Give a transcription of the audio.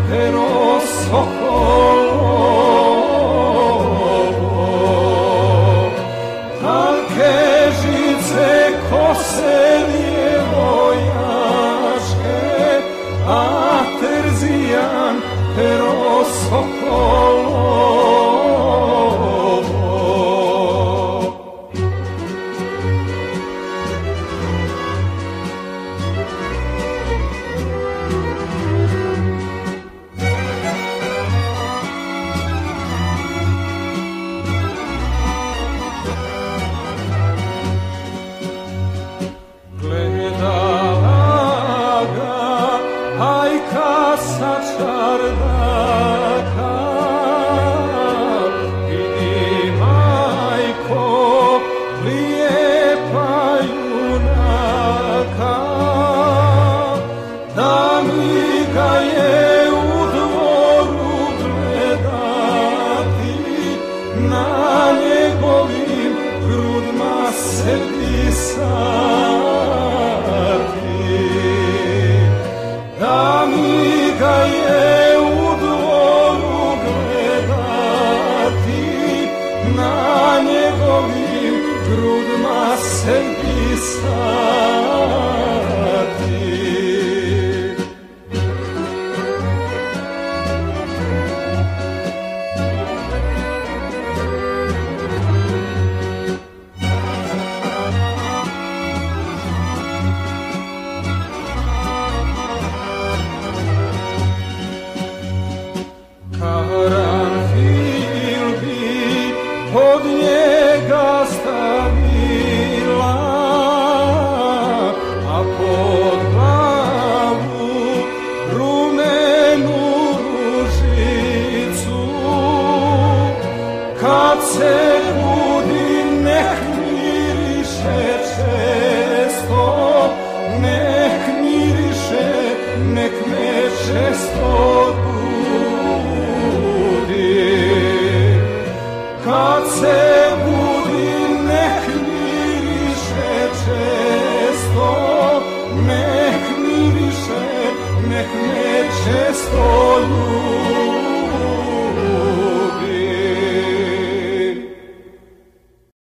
pero sokolovo, tanke žice kose djevojačke, a terzijan pero sokolovo. Sa čardaka vidi majko lijepa junaka, da mi ga je u dvoru gledati, na njegovim grudima se pisati, da mi ga je u dvoru gledati, na njegovim grudima se pisati. Karanfil bi pod njega stavila, a pod glavu rumenu ružicu. Kad se budi nek miriše često, nek miriše, nek me često kad se budi nek miriše često, nek miriše, nek me često ljubi.